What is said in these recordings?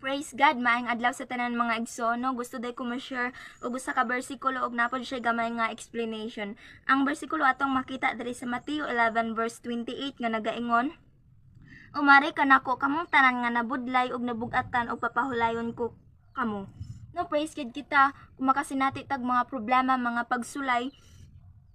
Praise God, maayong adlaw sa tanan mga igsoon. Gusto day ko ma-share og usa ka bersikulo og napod siya gamay nga explanation. Ang bersikulo atong makita diri sa Mateo 11 verse 28 nga nagaingon, umari ka nako kamong tanan nga nabudlay og nabugatan og papahulayon ko kamo. No, praise God kita kung makasinati tag mga problema, mga pagsulay,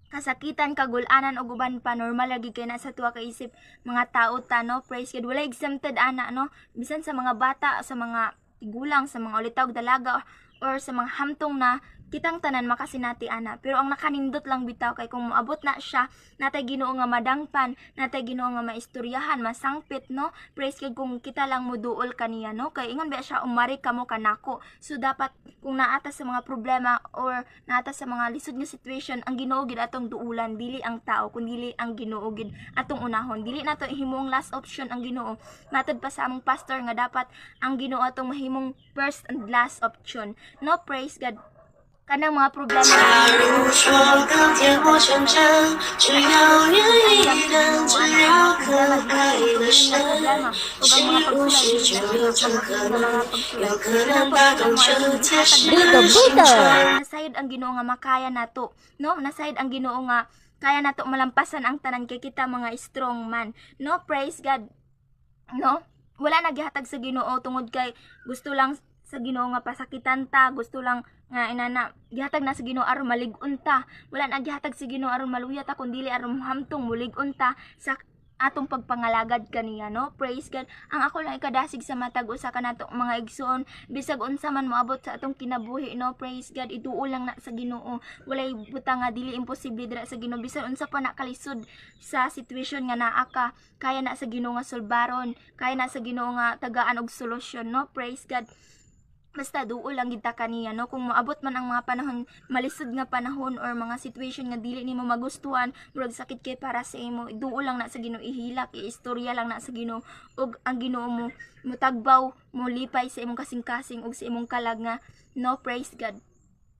kasakitan, kagulanan o guban pa, normal lagi kay na sa tuwa ka isip mga tao ta, no? Praise God, wala exempted ana, no? Bisan sa mga bata, sa mga tigulang, sa mga ulitaw dalaga or sa mga hamtong na kitang tanan makasinati ana. Pero ang nakanindot lang bitaw kay kung moabot na siya, natay Ginoo nga madangpan, natay Ginoo nga maistoryahan, masangpit, no? Praise God kung kita lang moduol kaniya, no? Kay ingon ba siya, umari kamo kanako. So dapat kung naata sa mga problema or naata sa mga lisod nga situation, ang Ginoo gid atong duulan, dili ang tao, kun dili ang Ginoo gid atong unahon. Dili nato himong last option ang Ginoo. Matod pa sa among pastor nga dapat ang Ginoo atong mahimong first and last option. No, praise God. Kanang mga problema nasayod ang Ginoo nga makaya nato, no? Nasayod ang Ginoo nga kaya nato malampasan ang tanan kay kita mga strong man, no? Praise God, no? Wala naghihatag sa Ginoo tungod kay gusto lang sa Ginoo nga pasakitan ta, gusto lang nga inana gihatag na sa Ginoo aron malig-on ta. Wala na gihatag sa Ginoo aron maluya ta kundi aron hamtong mulig-on ta sa atong pagpangalagad kaniya, no? Praise God. Ang ako lang ikadasig sa matag usa ka nato mga igsoon, bisag unsa man moabot sa atong kinabuhi, no? Praise God, ituo lang na sa Ginoo. Walay butang nga dili imposible dira sa Ginoo. Bisan unsa pa na kalisod sa situation nga naa ka, kaya na sa Ginoo nga sulbaron, kaya na sa Ginoo nga tagaan og solusyon, no? Praise God. Basta duol lang gid ta kaniya, no? Kung moabot man ang mga panahon, malisod nga panahon or mga situation nga dili nimo magustuhan, murag sakit kay para sa imo, duol lang na sa Ginoo, ihilak, iistorya lang na sa Ginoo, ug ang Ginoo mo mutagbaw, mo lipay sa imong kasing-kasing ug sa imong kalag nga, no? Praise God.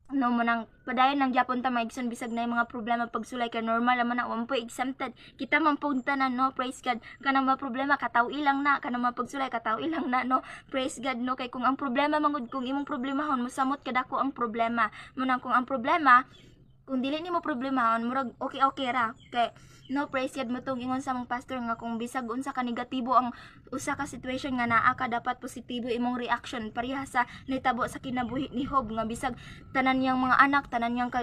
No mo nang padayon ng Japon ta maigson bisag na yung mga problema pagsulay ka normal man na po exempted kita man punta na, no? Praise God. Kanang mga problema kataw ilang na, kanang mga pagsulay kataw ilang na, no? Praise God, no? Kay kung ang problema mangud, kung imong problemahon mosamot kadako ang problema mo nang kung ang problema kung dili nimo problemahon murag okay ra kay, no? Praise God mo tong ingon sa mong pastor nga kung bisag unsa ka negatibo ang usa ka situation nga naa ka, dapat positibo imong reaction pareha sa nitabo sa kinabuhi ni Job nga bisag tanan niyang mga anak, tanan niyang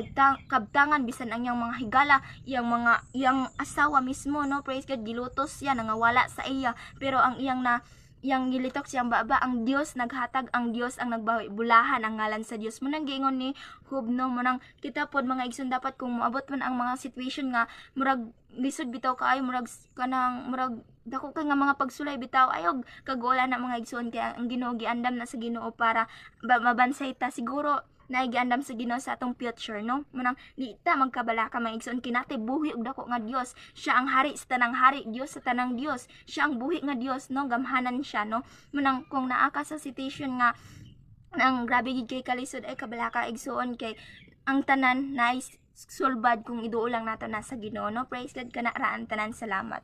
kabtangan, bisan ang niyang mga higala, iyang asawa mismo, no? Praise God, gilutos siya nangawala sa iya, pero ang iyang gilitok siyang baba, ang Dios naghatag, ang Dios ang nagbawi, bulahan ang ngalan sa Dios. Munang giingon ni Job, no? Munang kita pod mga igsoon dapat kung moabot man ang mga situation nga murag lisod bitaw kaayo, murag dako kay nga mga pagsulay bitaw ayog kagola na mga igsoon, kaya ang Ginoo giandam na sa Ginoo para mabansay ta, siguro naigiandam sa Ginoo sa atong future, no? Munang di ta magkabala ka mga igsoon, kinatay buhi og dako nga Dios, siya ang hari sa tanang hari, Dios sa tanang Dios, siya ang buhi nga Dios, no? Gamhanan siya, no? Munang kung naa ka sa situation nga nang grabe gid kay kalisod, ay kabala ka igsoon kay ang tanan nice sulbad kung iduo lang nato na sa Ginoo, no? Praise God, kana raan tanan, salamat.